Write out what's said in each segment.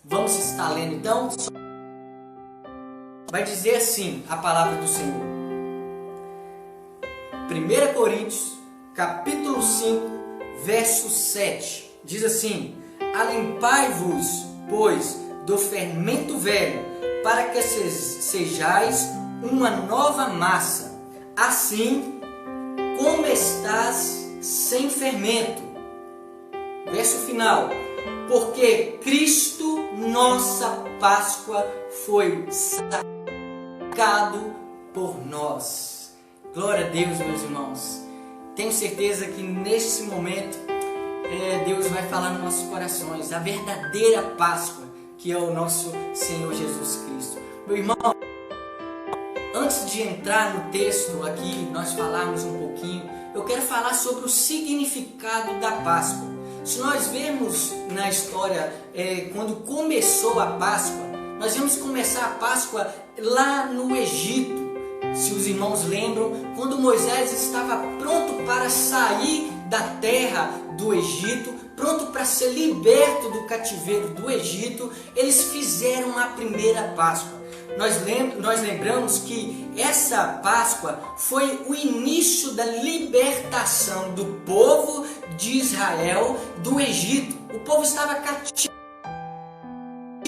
Vamos estar lendo então. Vai dizer assim a palavra do Senhor. 1 Coríntios, capítulo 5, verso 7. Diz assim: alimpai-vos, pois, do fermento velho, para que sejais uma nova massa, assim como estás sem fermento. Verso final: porque Cristo, nossa Páscoa, foi sacrificado por nós. Glória a Deus, meus irmãos. Tenho certeza que nesse momento Deus vai falar nos nossos corações a verdadeira Páscoa, que é o nosso Senhor Jesus Cristo. Meu irmão, antes de entrar no texto aqui, nós falarmos um pouquinho, eu quero falar sobre o significado da Páscoa. Se nós vermos na história, quando começou a Páscoa, nós vamos começar a Páscoa lá no Egito. Se os irmãos lembram, quando Moisés estava pronto para sair da terra do Egito, pronto para ser liberto do cativeiro do Egito, eles fizeram a primeira Páscoa. Nós lembramos que essa Páscoa foi o início da libertação do povo de Israel do Egito. O povo estava cativo,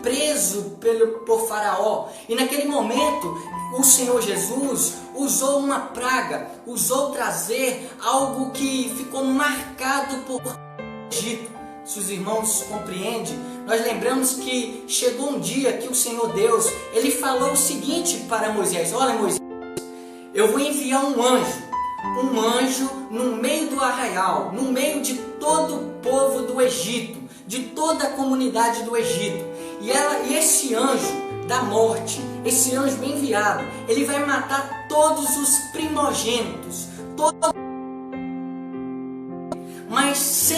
preso por Faraó. E naquele momento, o Senhor Jesus usou uma praga, usou trazer algo que ficou marcado por Egito. Se os irmãos compreendem, nós lembramos que chegou um dia que o Senhor Deus, ele falou o seguinte para Moisés: olha, Moisés, eu vou enviar um anjo no meio do arraial, no meio de todo o povo do Egito, de toda a comunidade do Egito. E esse anjo da morte, esse anjo enviado, ele vai matar todos os primogênitos, mas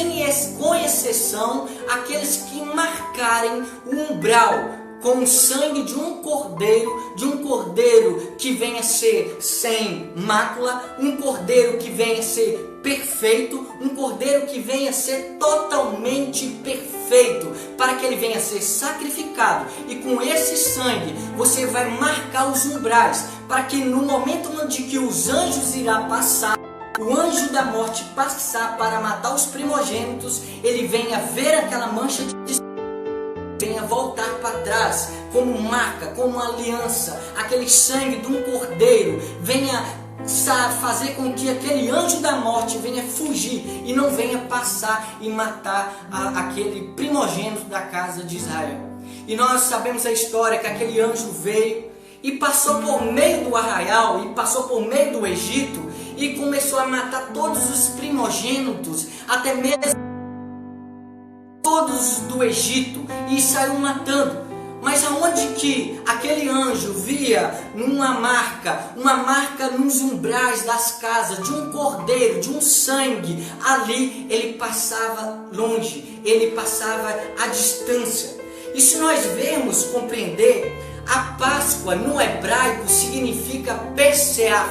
com exceção aqueles que marcarem o umbral com o sangue de um cordeiro que venha a ser sem mácula, um cordeiro que venha a ser perfeito, um cordeiro que venha a ser totalmente perfeito, para que ele venha a ser sacrificado. E com esse sangue você vai marcar os umbrais, para que no momento onde que os anjos irão passar, o anjo da morte passar para matar os primogênitos, ele venha ver aquela mancha de sangue, venha voltar para trás como marca, como aliança, aquele sangue de um cordeiro, venha fazer com que aquele anjo da morte venha fugir e não venha passar e matar aquele primogênito da casa de Israel. E nós sabemos a história que aquele anjo veio e passou por meio do arraial e passou por meio do Egito e começou a matar todos os primogênitos, até mesmo todos do Egito, e saiu matando. Mas aonde que aquele anjo via uma marca nos umbrais das casas, de um cordeiro, de um sangue, ali ele passava longe, ele passava à distância. E se nós vermos, compreender, a Páscoa no hebraico significa persear,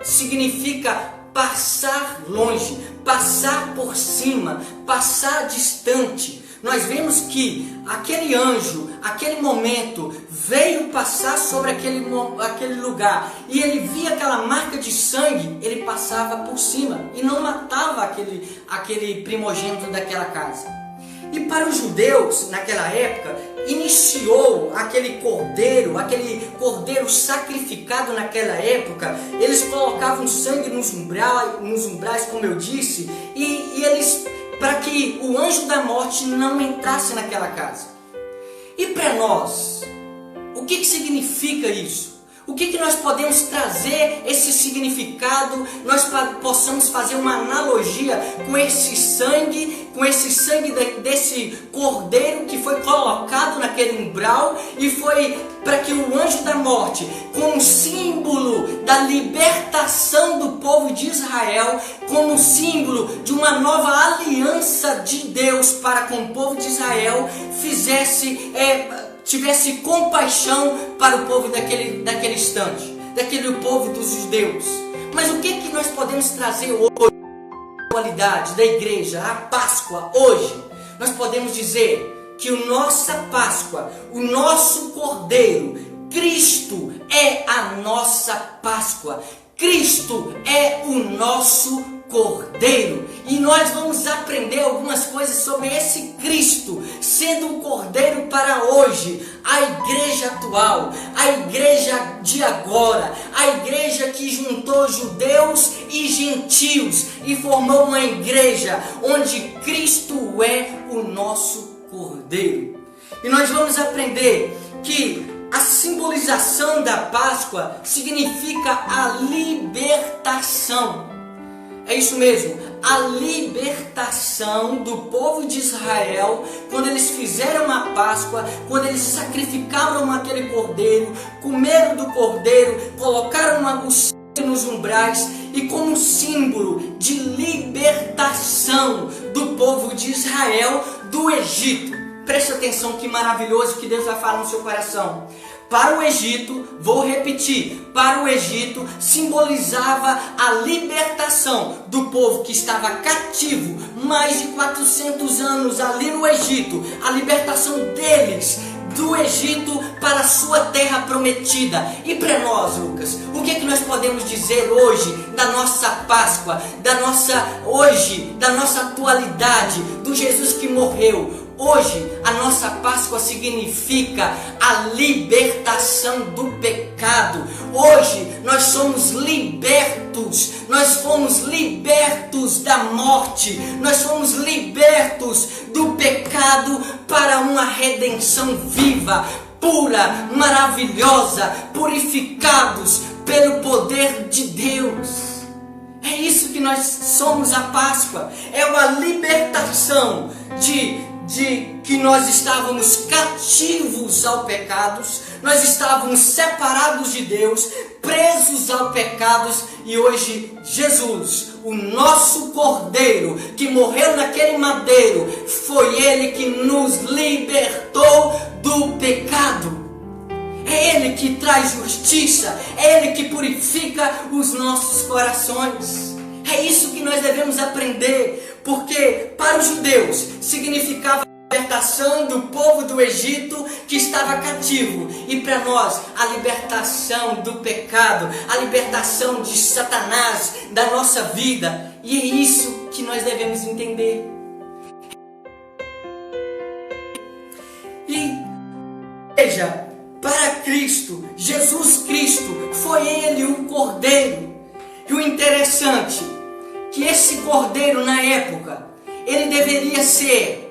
significa passar longe, passar por cima, passar distante. Nós vemos que aquele anjo, aquele momento, veio passar sobre aquele lugar e ele via aquela marca de sangue, ele passava por cima e não matava aquele primogênito daquela casa. E para os judeus, naquela época, iniciou aquele cordeiro sacrificado naquela época. Eles colocavam sangue nos umbrais, como eu disse, e eles, para que o anjo da morte não entrasse naquela casa. E para nós, o que significa isso? O que nós podemos trazer esse significado? Nós possamos fazer uma analogia com esse sangue desse cordeiro que foi colocado naquele umbral e foi para que o anjo da morte, como símbolo da libertação do povo de Israel, como símbolo de uma nova aliança de Deus para com o povo de Israel, tivesse compaixão para o povo daquele instante, daquele povo dos judeus. Mas o que nós podemos trazer hoje, a atualidade da igreja, a Páscoa, hoje? Nós podemos dizer que a nossa Páscoa, o nosso Cordeiro, Cristo é a nossa Páscoa. Cristo é o nosso Cordeiro. E nós vamos aprender algumas coisas sobre esse Cristo, sendo o Cordeiro para hoje, a igreja atual, a igreja de agora, a igreja que juntou judeus e gentios e formou uma igreja onde Cristo é o nosso Cordeiro. E nós vamos aprender que a simbolização da Páscoa significa a libertação. É isso mesmo, a libertação do povo de Israel, quando eles fizeram a Páscoa, quando eles sacrificaram aquele cordeiro, comeram do cordeiro, colocaram o sangue nos umbrais, e como símbolo de libertação do povo de Israel do Egito. Preste atenção que maravilhoso que Deus vai falar no seu coração. Para o Egito, vou repetir, para o Egito simbolizava a libertação do povo que estava cativo mais de 400 anos ali no Egito, a libertação deles do Egito para a sua terra prometida. E para nós, Lucas, o que é que nós podemos dizer hoje da nossa Páscoa, da nossa atualidade, do Jesus que morreu? Hoje, a nossa Páscoa significa a libertação do pecado. Hoje, nós somos libertos. Nós fomos libertos da morte. Nós fomos libertos do pecado para uma redenção viva, pura, maravilhosa, purificados pelo poder de Deus. É isso que nós somos a Páscoa. É uma libertação de que nós estávamos cativos ao pecado, nós estávamos separados de Deus, presos ao pecado, e hoje Jesus, o nosso Cordeiro, que morreu naquele madeiro, foi Ele que nos libertou do pecado. É Ele que traz justiça, é Ele que purifica os nossos corações. É isso que nós devemos aprender, porque para os judeus significava a libertação do povo do Egito que estava cativo, e para nós a libertação do pecado, a libertação de Satanás da nossa vida. E é isso que nós devemos entender. E veja, para Cristo, Jesus Cristo, foi Ele o Cordeiro. E o interessante, que esse cordeiro na época, ele deveria ser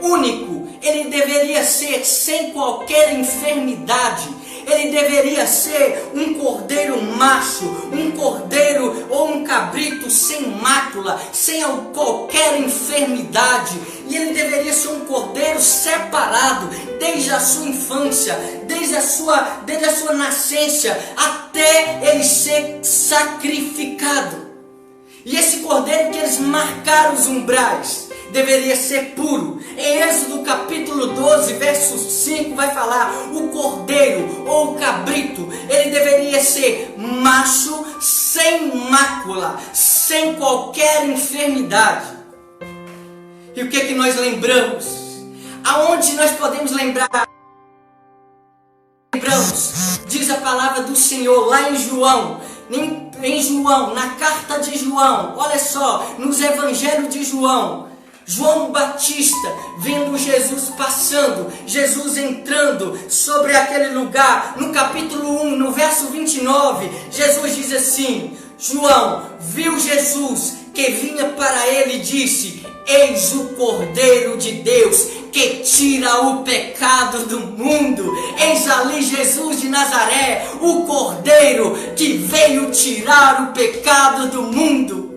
único, ele deveria ser sem qualquer enfermidade, ele deveria ser um cordeiro macho, um cordeiro ou um cabrito sem mácula, sem qualquer enfermidade, e ele deveria ser um cordeiro separado desde a sua infância, desde a sua nascença, até ele ser sacrificado. E esse cordeiro que eles marcaram os umbrais deveria ser puro. Em Êxodo capítulo 12, verso 5 vai falar: o cordeiro ou o cabrito, ele deveria ser macho, sem mácula, sem qualquer enfermidade. E o que é que nós lembramos? Aonde nós podemos lembrar? Lembramos, diz a palavra do Senhor lá em João, na carta de João, olha só, nos evangelhos de João. João Batista vendo Jesus passando, Jesus entrando sobre aquele lugar, no capítulo 1, no verso 29, Jesus diz assim: João viu Jesus que vinha para ele e disse: eis o Cordeiro de Deus que tira o pecado do mundo. Eis ali Jesus de Nazaré, o Cordeiro que veio tirar o pecado do mundo.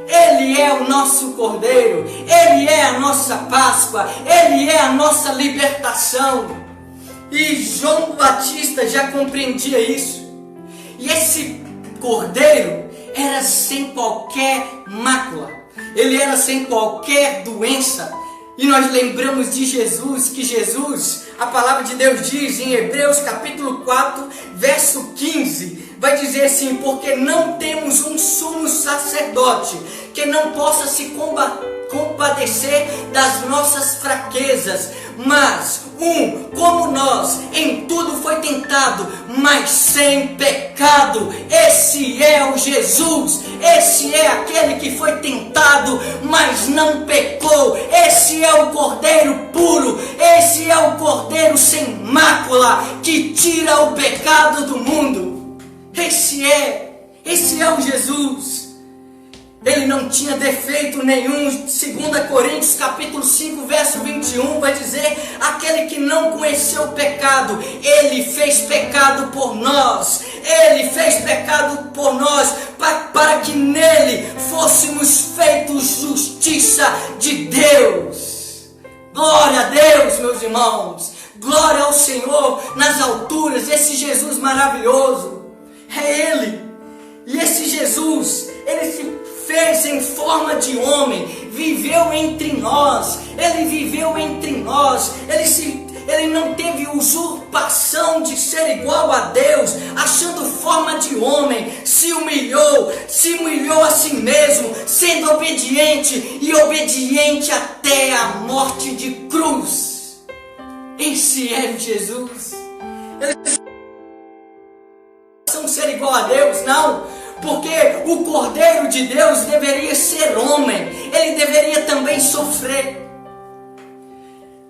Ele é o nosso Cordeiro, Ele é a nossa Páscoa, Ele é a nossa libertação. E João Batista já compreendia isso. E esse Cordeiro era sem qualquer mácula, ele era sem qualquer doença. E nós lembramos de Jesus, que Jesus, a palavra de Deus diz em Hebreus capítulo 4, verso 15, vai dizer assim: porque não temos um sumo sacerdote que não possa se compadecer das nossas fraquezas. Mas como nós, em tudo foi tentado, mas sem pecado. Esse é o Jesus. Esse é aquele que foi tentado, mas não pecou. Esse é o Cordeiro puro. Esse é o Cordeiro sem mácula, que tira o pecado do mundo. Esse é o Jesus. Ele não tinha defeito nenhum. 2 Coríntios capítulo 5, verso 21 vai dizer: aquele que não conheceu o pecado, ele fez pecado por nós. Ele fez pecado por nós, para que nele fôssemos feitos justiça de Deus. Glória a Deus, meus irmãos. Glória ao Senhor nas alturas. Esse Jesus maravilhoso é Ele. E esse Jesus, Ele se fez em forma de homem, viveu entre nós. Ele viveu entre nós. Ele não teve usurpação de ser igual a Deus, achando forma de homem. Se humilhou a si mesmo, sendo obediente, e obediente até a morte de cruz. Esse é Jesus. Ele não ser igual a Deus, não, porque o Cordeiro de Deus deveria ser homem. Ele deveria também sofrer.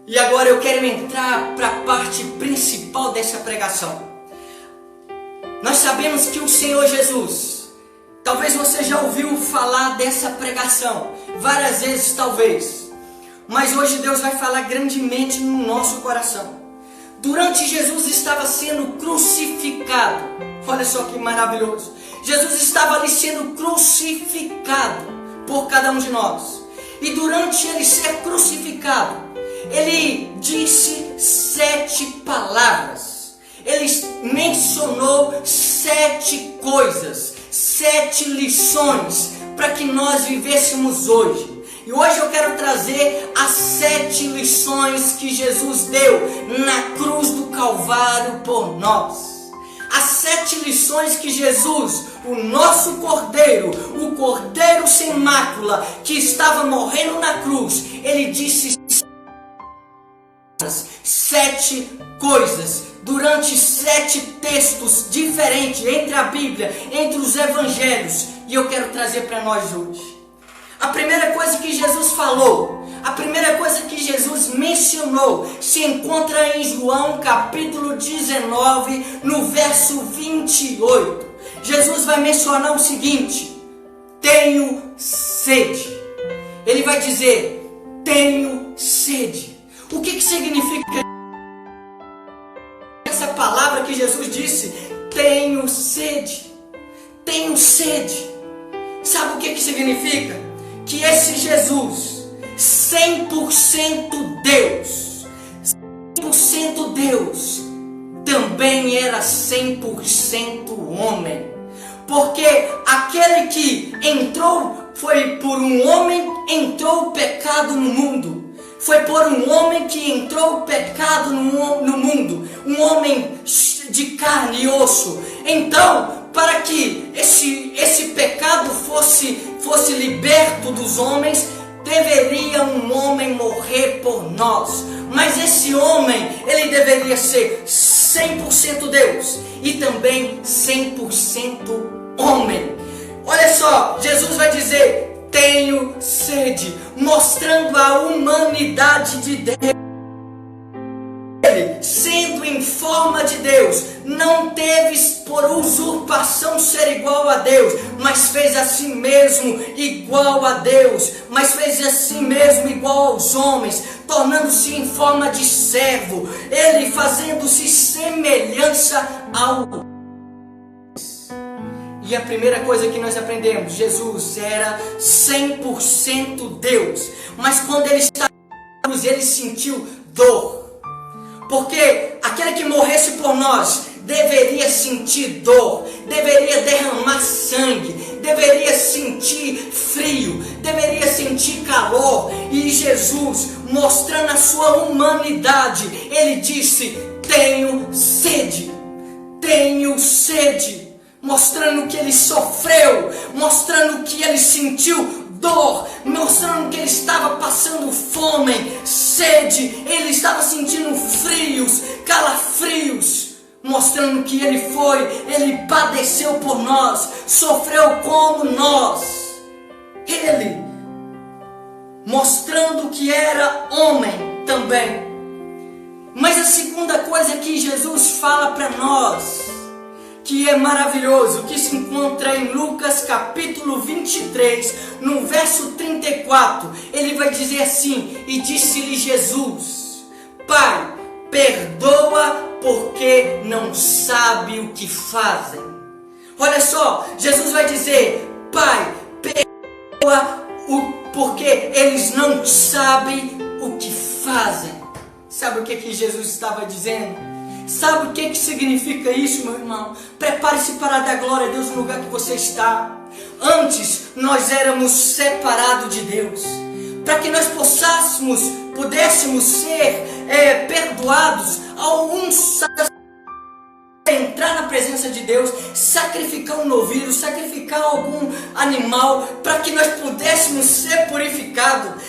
E agora eu quero entrar para a parte principal dessa pregação. Nós sabemos que o Senhor Jesus, talvez você já ouviu falar dessa pregação várias vezes, talvez, mas hoje Deus vai falar grandemente no nosso coração. Durante Jesus estava sendo crucificado, olha só que maravilhoso, Jesus estava ali sendo crucificado por cada um de nós. E durante ele ser crucificado, ele disse 7 palavras. Ele mencionou 7 coisas, 7 lições para que nós vivêssemos hoje. E hoje eu quero trazer as 7 lições que Jesus deu na cruz do Calvário por nós. As 7 lições que Jesus, o nosso Cordeiro, o Cordeiro sem mácula, que estava morrendo na cruz, ele disse 7 coisas durante 7 textos diferentes entre a Bíblia, entre os evangelhos, e eu quero trazer para nós hoje. A primeira coisa que Jesus falou, a primeira coisa que Jesus mencionou, se encontra em João capítulo 19, no verso 28. Jesus vai mencionar o seguinte: tenho sede. Ele vai dizer, tenho sede. O que significa essa palavra que Jesus disse? Tenho sede. Tenho sede. Sabe o que significa? Que esse Jesus, 100% Deus, 100% Deus, também era 100% homem. Porque aquele que entrou, foi por um homem, entrou o pecado no mundo. Foi por um homem que entrou o pecado no mundo. Um homem de carne e osso. Então, para que esse pecado fosse liberto dos homens, deveria um homem morrer por nós. Mas esse homem, ele deveria ser 100% Deus e também 100% homem. Olha só, Jesus vai dizer, tenho sede, mostrando a humanidade de Deus. Ele, sendo em forma de Deus, não teve por usurpação ser igual a Deus, mas fez a si mesmo igual a Deus, mas fez a si mesmo igual aos homens, tornando-se em forma de servo, ele fazendo-se semelhança ao. E a primeira coisa que nós aprendemos, Jesus era 100% Deus, mas quando ele estava na cruz, ele sentiu dor. Porque aquele que morresse por nós deveria sentir dor, deveria derramar sangue, deveria sentir frio, deveria sentir calor. E Jesus, mostrando a sua humanidade, ele disse, tenho sede, tenho sede. Mostrando que ele sofreu, mostrando que ele sentiu dor, mostrando que ele estava passando fome, sede, ele estava sentindo frios, calafrios, mostrando que ele padeceu por nós, sofreu como nós. Ele, mostrando que era homem também. Mas a segunda coisa que Jesus fala para nós, que é maravilhoso, que se encontra em Lucas capítulo 23, no verso 34, ele vai dizer assim: e disse-lhe Jesus: Pai, perdoa, porque não sabe o que fazem. Olha só, Jesus vai dizer: Pai, perdoa, porque eles não sabem o que fazem. Sabe o que Jesus estava dizendo? Sabe o que significa isso, meu irmão? Prepare-se para dar glória a Deus no lugar que você está. Antes, nós éramos separados de Deus. Para que nós pudéssemos ser perdoados, alguns entrar na presença de Deus, sacrificar um novilho, sacrificar algum animal, para que nós pudéssemos ser purificados.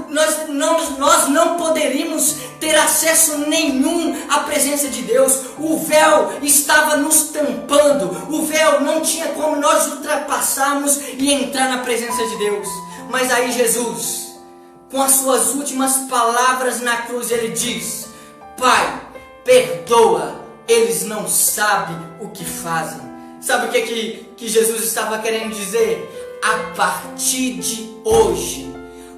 Nós não poderíamos ter acesso nenhum à presença de Deus. O véu estava nos tampando, o véu não tinha como nós ultrapassarmos e entrar na presença de Deus. Mas aí Jesus, com as suas últimas palavras na cruz, ele diz: Pai, perdoa, eles não sabem o que fazem. Sabe o que Jesus estava querendo dizer? A partir de hoje,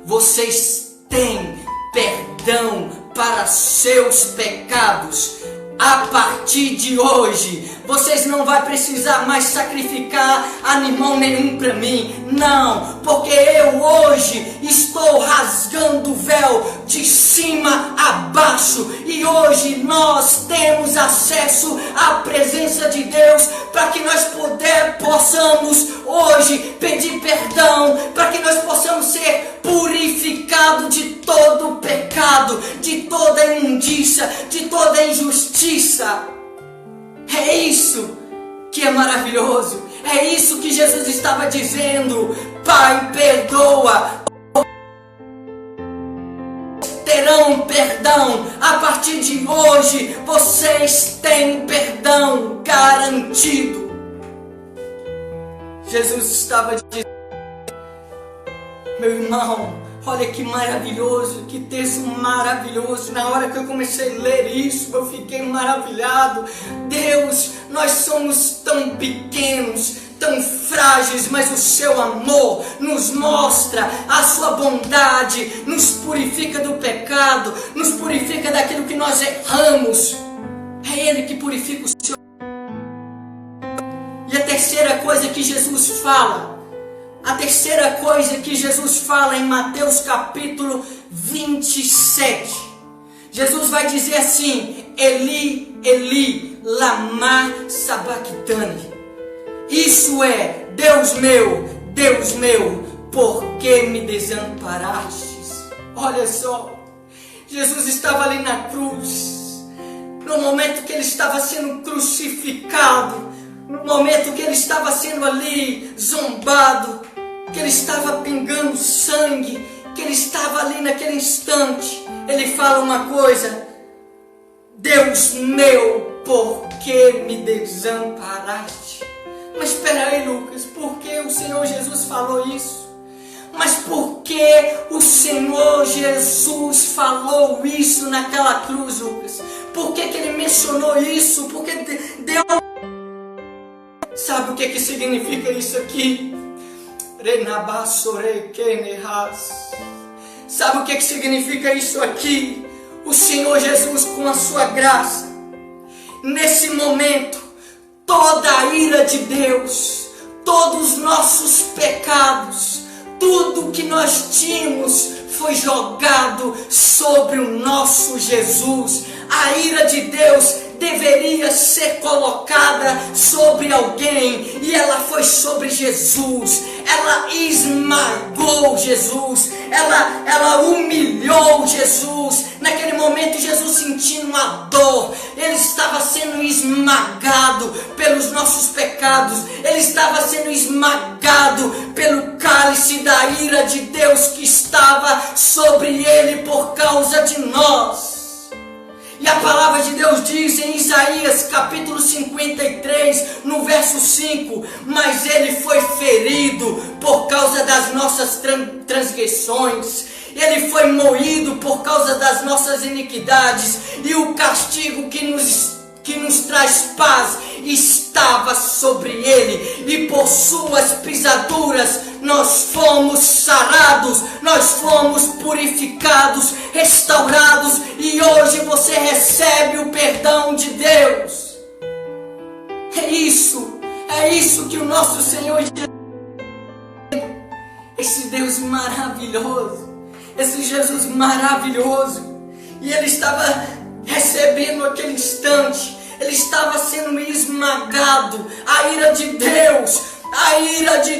vocês têm perdão para seus pecados. A partir de hoje, vocês não vão precisar mais sacrificar animal nenhum para mim. Não, porque eu hoje estou rasgando o véu de cima a baixo. E hoje nós temos acesso à presença de Deus, para que nós possamos hoje pedir perdão, para que nós possamos ser purificados de todo o pecado, de toda a imundícia, de toda a injustiça. É isso que é maravilhoso. É isso que Jesus estava dizendo: Pai, perdoa. Terão perdão. A partir de hoje, vocês têm perdão garantido. Jesus estava dizendo, meu irmão, olha que maravilhoso, que texto maravilhoso. Na hora que eu comecei a ler isso, eu fiquei maravilhado. Deus, nós somos tão pequenos, tão frágeis, mas o seu amor nos mostra a sua bondade, nos purifica do pecado, nos purifica daquilo que nós erramos. É Ele que purifica o seu. E a terceira coisa que Jesus fala, em Mateus capítulo 27, Jesus vai dizer assim: Eli, Eli, lama sabachthani. Isso é: Deus meu, por que me desamparastes? Olha só, Jesus estava ali na cruz, no momento que ele estava sendo crucificado, no momento que ele estava sendo ali zombado, que ele estava pingando sangue, que ele estava ali naquele instante, ele fala uma coisa: Deus meu, por que me desamparaste? Mas espera aí, Lucas, por que o Senhor Jesus falou isso? Mas por que o Senhor Jesus falou isso naquela cruz, Lucas? Por que ele mencionou isso? Porque Deus... Sabe o que significa isso aqui? Sabe o que significa isso aqui? O Senhor Jesus, com a sua graça, nesse momento, toda a ira de Deus, todos os nossos pecados, tudo que nós tínhamos foi jogado sobre o nosso Jesus. A ira de Deus deveria ser colocada sobre alguém, e ela foi sobre Jesus. ela esmagou Jesus, ela humilhou Jesus. Naquele momento Jesus sentindo uma dor, ele estava sendo esmagado pelos nossos pecados, ele estava sendo esmagado pelo cálice da ira de Deus que estava sobre ele por causa de nós. E a palavra de Deus diz em Isaías capítulo 53, no verso 5, mas ele foi ferido por causa das nossas transgressões, ele foi moído por causa das nossas iniquidades, e o castigo que nos traz paz estava sobre ele, e por suas pisaduras nós fomos sarados, nós fomos purificados, restaurados, e hoje você recebe o perdão de Deus. É isso que o nosso Senhor, esse Deus maravilhoso, esse Jesus maravilhoso, e ele estava recebendo aquele instante, ele estava sendo esmagado, a ira de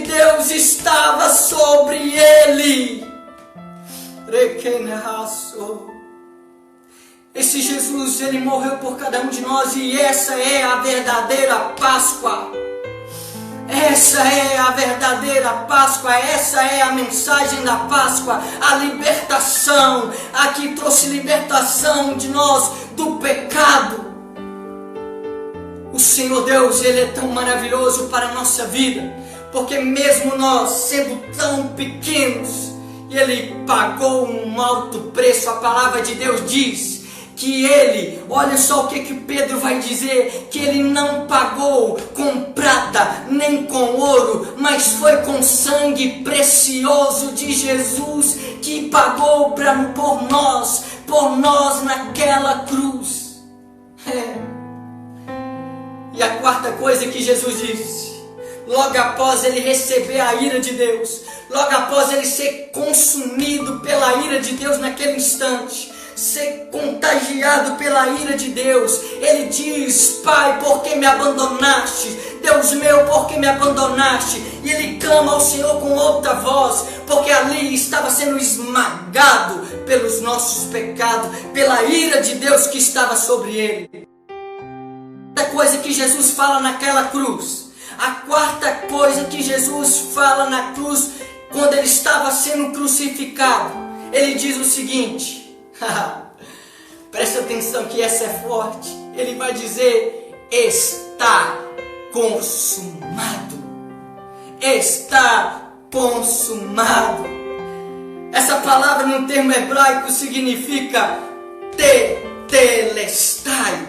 Deus estava sobre ele. Esse Jesus, ele morreu por cada um de nós, e essa é a verdadeira Páscoa. Essa é a verdadeira Páscoa, essa é a mensagem da Páscoa, a libertação, a que trouxe libertação de nós do pecado. O Senhor Deus, ele é tão maravilhoso para a nossa vida, porque mesmo nós sendo tão pequenos, ele pagou um alto preço. A palavra de Deus diz que ele, olha só o que Pedro vai dizer, que ele não pagou com prata nem com ouro, mas foi com sangue precioso de Jesus que pagou por nós naquela cruz. E a quarta coisa que Jesus disse, logo após ele receber a ira de Deus, logo após ele ser consumido pela ira de Deus naquele instante, ser contagiado pela ira de Deus, ele diz: Pai, por que me abandonaste? Deus meu, por que me abandonaste? E ele clama ao Senhor com outra voz, porque ali estava sendo esmagado pelos nossos pecados, pela ira de Deus que estava sobre ele. A coisa que Jesus fala naquela cruz, a quarta coisa que Jesus fala na cruz, quando ele estava sendo crucificado, ele diz o seguinte, presta atenção que essa é forte, ele vai dizer: está consumado, está consumado. Essa palavra no termo hebraico significa tetelestai.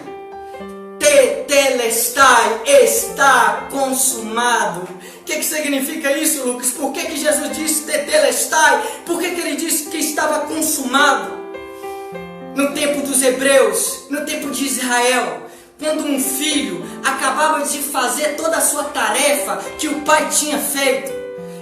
Tetelestai, está consumado. O que significa isso, Lucas? Por que Jesus disse tetelestai? Por que ele disse que estava consumado? No tempo dos hebreus, no tempo de Israel, quando um filho acabava de fazer toda a sua tarefa que o pai tinha feito,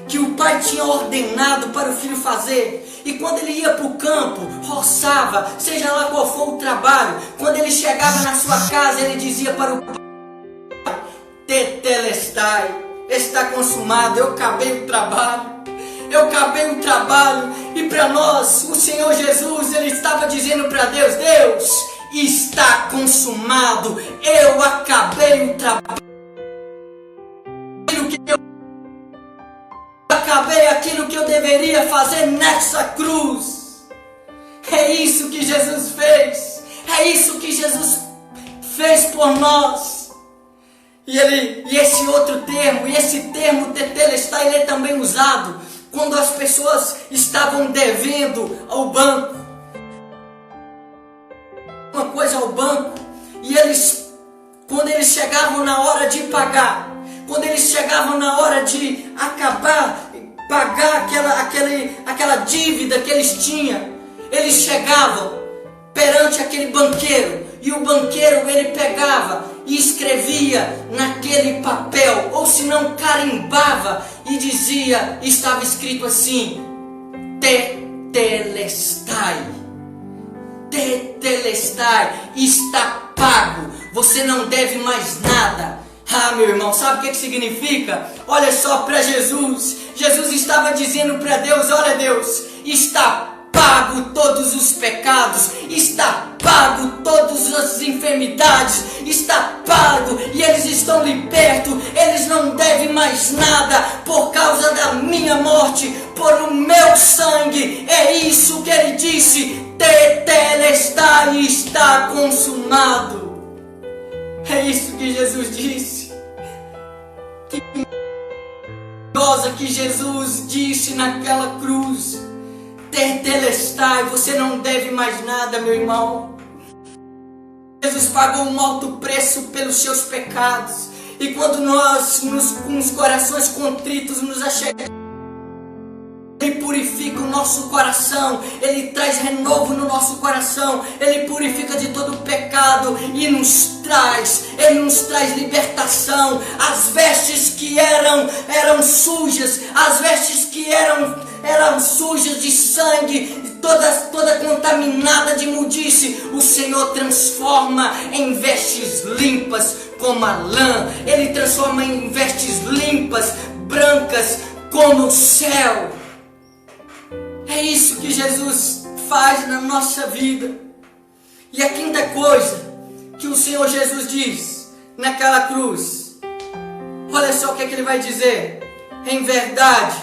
que o pai tinha ordenado para o filho fazer, e quando ele ia para o campo, roçava, seja lá qual for o trabalho, quando ele chegava na sua casa, ele dizia para o pai: tetelestai, está consumado, eu acabei o trabalho. E para nós, o Senhor Jesus, ele estava dizendo para Deus: Deus, está consumado, eu acabei o trabalho. Acabei aquilo que eu deveria fazer nessa cruz. É isso que Jesus fez. É isso que Jesus fez por nós. E esse outro termo, e esse termo tetelestai, ele é também usado quando as pessoas estavam devendo ao banco uma coisa ao banco, e quando eles chegavam na hora de pagar, quando eles chegavam na hora de pagar aquela dívida que eles tinham, eles chegavam perante aquele banqueiro, e o banqueiro, ele pegava e escrevia naquele papel, ou se não carimbava, e dizia, estava escrito assim: tetelestai, tetelestai, está pago, você não deve mais nada. Ah, meu irmão, sabe o que significa? Olha só para Jesus, Jesus estava dizendo para Deus: olha Deus, está pago todos os pecados, está pago todas as enfermidades, está pago e eles estão libertos, eles não devem mais nada por causa da minha morte, por o meu sangue. É isso que ele disse: tetelestai, está consumado. É isso que Jesus disse. Que coisa que Jesus disse naquela cruz: tetelestai, você não deve mais nada, meu irmão. Jesus pagou um alto preço pelos seus pecados. E quando nós, com os corações contritos, nos achegamos, Ele purifica o nosso coração, Ele traz renovo no nosso coração, Ele purifica de todo pecado e Ele nos traz libertação. As vestes que eram sujas, as vestes que eram sujas de sangue, toda contaminada de imundice, o Senhor transforma em vestes limpas como a lã. Ele transforma em vestes limpas, brancas como o céu. É isso que Jesus faz na nossa vida. E a quinta coisa que o Senhor Jesus diz naquela cruz, olha só o que ele vai dizer: em verdade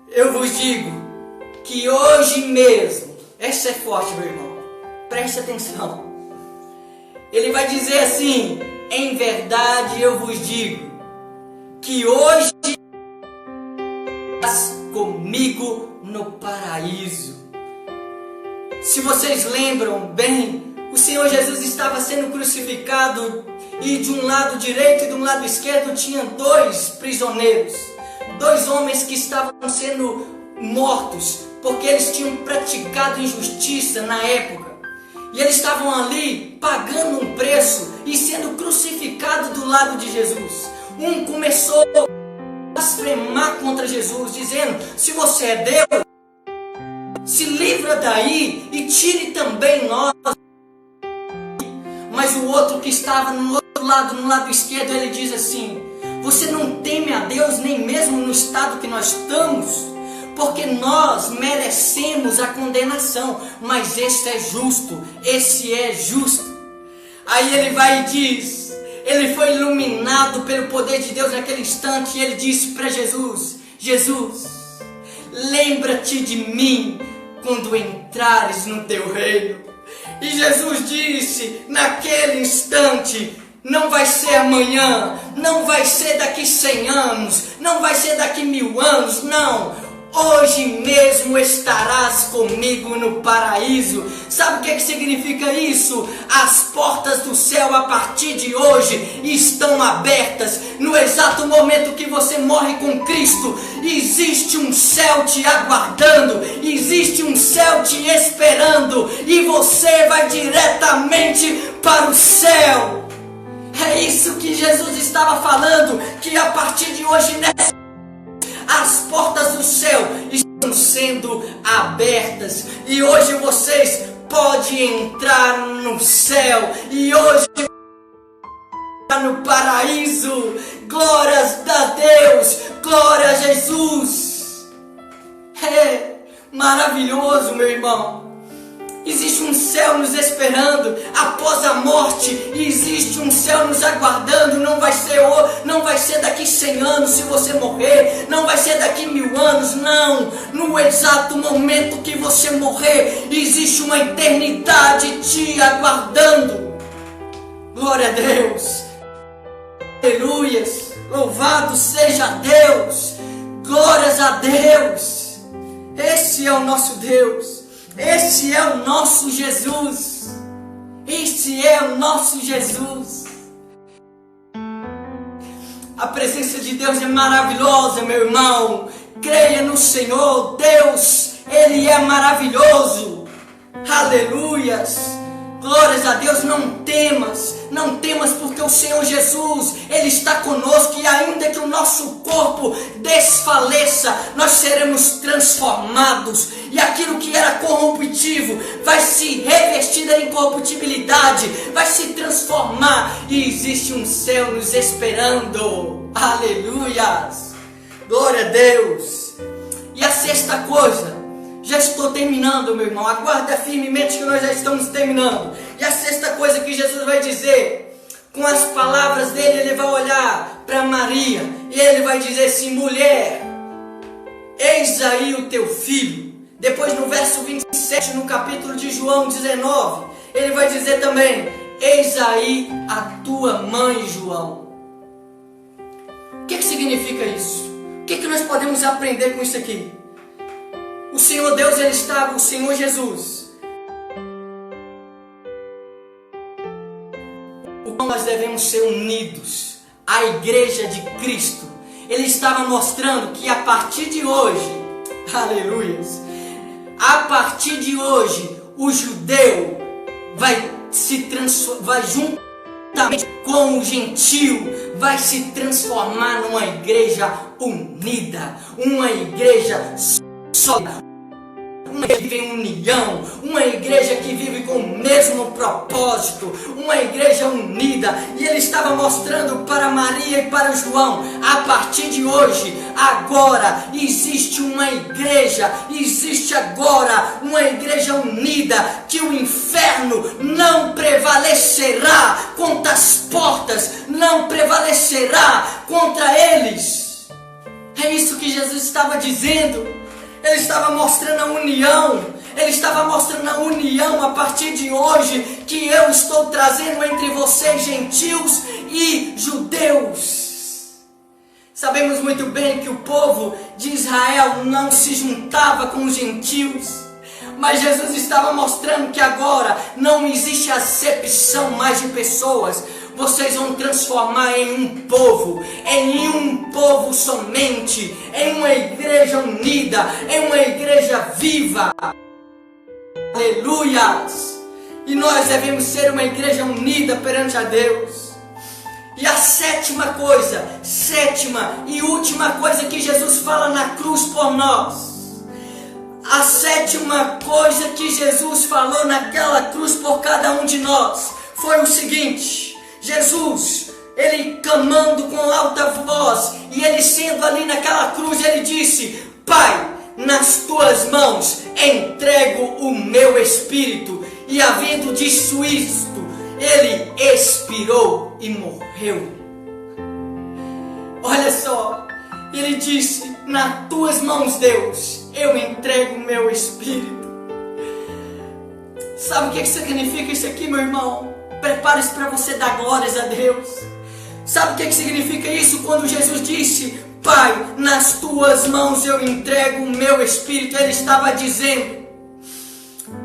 eu vos digo que hoje mesmo, essa é forte, meu irmão, preste atenção. Ele vai dizer assim: em verdade eu vos digo que hoje estás comigo no paraíso. Se vocês lembram bem, o Senhor Jesus estava sendo crucificado e de um lado direito e de um lado esquerdo tinha dois prisioneiros, dois homens que estavam sendo mortos porque eles tinham praticado injustiça na época. E eles estavam ali pagando um preço e sendo crucificados do lado de Jesus. Um começou a blasfemar contra Jesus, dizendo: se você é Deus, se livra daí e tire também nós. Mas o outro que estava no outro lado, no lado esquerdo, ele diz assim: você não teme a Deus nem mesmo no estado que nós estamos? Porque nós merecemos a condenação, mas este é justo, esse é justo. Aí ele vai e diz, ele foi iluminado pelo poder de Deus naquele instante, e ele disse para Jesus: Jesus, lembra-te de mim quando entrares no teu reino. E Jesus disse naquele instante: não vai ser amanhã, não vai ser daqui 100 anos, não vai ser daqui 1000 anos, não. Hoje mesmo estarás comigo no paraíso. Sabe o que significa isso? As portas do céu a partir de hoje estão abertas. No exato momento que você morre com Cristo, existe um céu te aguardando, existe um céu te esperando, e você vai diretamente para o céu. É isso que Jesus estava falando, que a partir de hoje, as portas do céu estão sendo abertas, e hoje vocês podem entrar no céu, e hoje no paraíso. Glórias a Deus, glória a Jesus. É maravilhoso, meu irmão. Existe um céu nos esperando após a morte, e existe um céu nos aguardando. Não vai ser daqui 100 anos se você morrer, não vai ser daqui 1000 anos, não. No exato momento que você morrer, existe uma eternidade te aguardando. Glória a Deus, aleluias, louvado seja Deus, glórias a Deus. Esse é o nosso Deus. Esse é o nosso Jesus. Esse é o nosso Jesus. A presença de Deus é maravilhosa, meu irmão. Creia no Senhor. Deus, Ele é maravilhoso. Aleluias. Glórias a Deus. Não temas, porque o Senhor Jesus, Ele está conosco, e ainda que o nosso corpo desfaleça, nós seremos transformados, e aquilo que era corruptível vai se revestir da incorruptibilidade, vai se transformar, e existe um céu nos esperando. Aleluias. Glória a Deus. E a sexta coisa, já estou terminando, meu irmão, aguarda firmemente que nós já estamos terminando. E a sexta coisa que Jesus vai dizer, com as palavras dele, ele vai olhar para Maria e ele vai dizer assim: mulher, eis aí o teu filho. Depois no verso 27, no capítulo de João 19, ele vai dizer também: eis aí a tua mãe, João. O que significa isso? O que nós podemos aprender com isso aqui? O Senhor Deus, ele estava, o Senhor Jesus, nós devemos ser unidos, a igreja de Cristo. Ele estava mostrando que a partir de hoje, aleluias, a partir de hoje, o judeu vai juntamente com o gentio, vai se transformar numa igreja unida, uma igreja sólida, uma igreja que vive em união, uma igreja que vive com o mesmo propósito, uma igreja unida. E ele estava mostrando para Maria e para João: a partir de hoje, agora existe uma igreja, existe agora uma igreja unida, que o inferno não prevalecerá contra as portas, não prevalecerá contra eles. É isso que Jesus estava dizendo. Ele estava mostrando a união. Ele estava mostrando a união a partir de hoje, que eu estou trazendo entre vocês, gentios e judeus. Sabemos muito bem que o povo de Israel não se juntava com os gentios, mas Jesus estava mostrando que agora não existe acepção mais de pessoas. Vocês vão transformar em um povo somente, em uma igreja unida, em uma igreja viva. Aleluias! E nós devemos ser uma igreja unida perante a Deus. E a sétima e última coisa que Jesus fala na cruz por nós. A sétima coisa que Jesus falou naquela cruz por cada um de nós foi o seguinte: Jesus, ele clamando com alta voz, e ele sendo ali naquela cruz, ele disse: Pai, nas tuas mãos entrego o meu espírito. E havendo dito isto, ele expirou e morreu. Olha só, ele disse: nas tuas mãos, Deus, eu entrego o meu espírito. Sabe o que significa isso aqui, meu irmão? Prepare-se para você dar glórias a Deus. Sabe o que significa isso quando Jesus disse: Pai, nas tuas mãos eu entrego o meu espírito? Ele estava dizendo: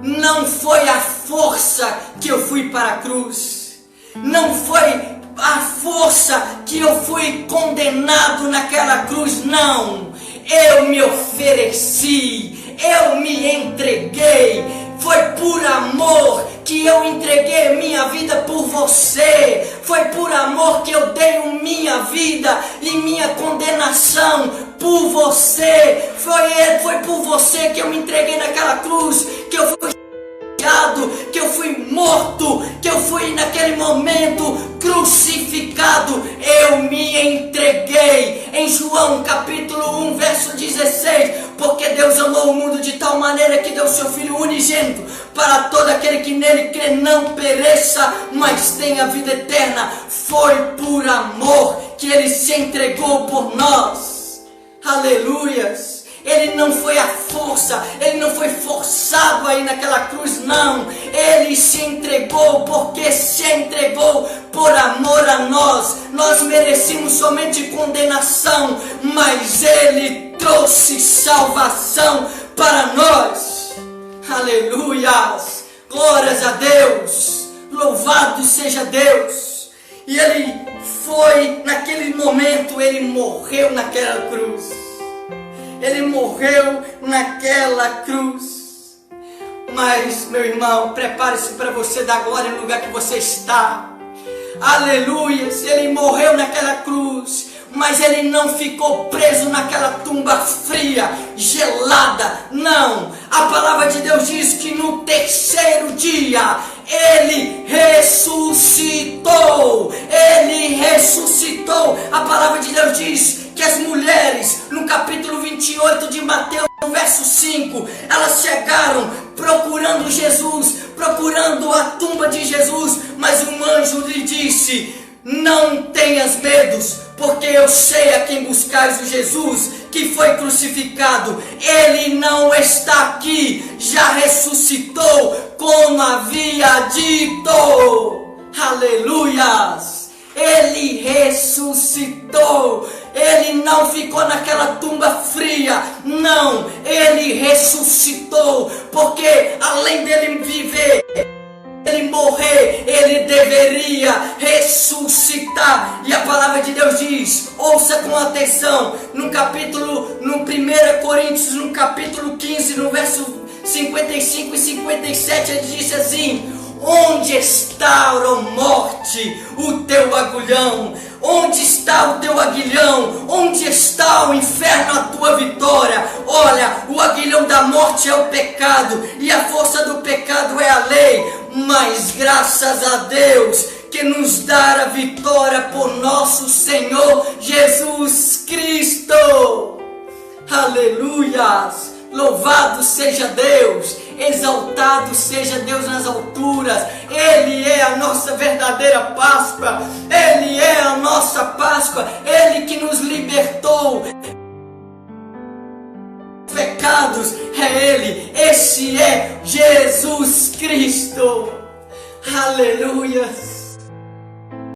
não foi a força que eu fui para a cruz, não foi a força que eu fui condenado naquela cruz, não. Eu me ofereci, eu me entreguei. Foi por amor que eu entreguei minha vida por você. Foi por amor que eu dei minha vida e minha condenação por você. Foi por você que eu me entreguei naquela cruz, que eu fui que eu fui morto, que eu fui naquele momento crucificado. Eu me entreguei. Em João capítulo 1 verso 16, porque Deus amou o mundo de tal maneira que deu seu Filho unigênito, para todo aquele que nele crê não pereça, mas tenha vida eterna. Foi por amor que ele se entregou por nós. Aleluias! Ele não foi a força, ele não foi forçado aí naquela cruz, não. Ele se entregou porque se entregou por amor a nós. Nós merecíamos somente condenação, mas ele trouxe salvação para nós. Aleluias! Glórias a Deus! Louvado seja Deus! E ele foi, naquele momento, ele morreu naquela cruz. Ele morreu naquela cruz. Mas, meu irmão, prepare-se para você dar glória no lugar que você está. Aleluia! Ele morreu naquela cruz, mas ele não ficou preso naquela tumba fria, gelada. Não! A palavra de Deus diz que no terceiro dia ele ressuscitou. Ele ressuscitou. A palavra de Deus diz que as mulheres, no Jesus, mas um anjo lhe disse: não tenhas medos, porque eu sei a quem buscais. O Jesus que foi crucificado, ele não está aqui, já ressuscitou, como havia dito. Aleluias! Ele ressuscitou. Ele não ficou naquela tumba fria. Não, ele ressuscitou. Porque além dele viver, ele morrer, ele deveria ressuscitar. E a palavra de Deus diz, ouça com atenção, no 1 Coríntios, no capítulo 15, no verso 55 e 57, ele disse assim: onde está, ó morte, o teu agulhão? Onde está o teu aguilhão? Onde está o inferno, a tua vitória? Olha, o aguilhão da morte é o pecado, e a força do pecado é a lei. Mas graças a Deus que nos dá a vitória por nosso Senhor Jesus Cristo. Aleluias! Louvado seja Deus, exaltado seja Deus nas alturas. Ele é a nossa verdadeira Páscoa, Ele é a nossa Páscoa, Ele que nos libertou pecados, é Ele, esse é Jesus Cristo. Aleluia.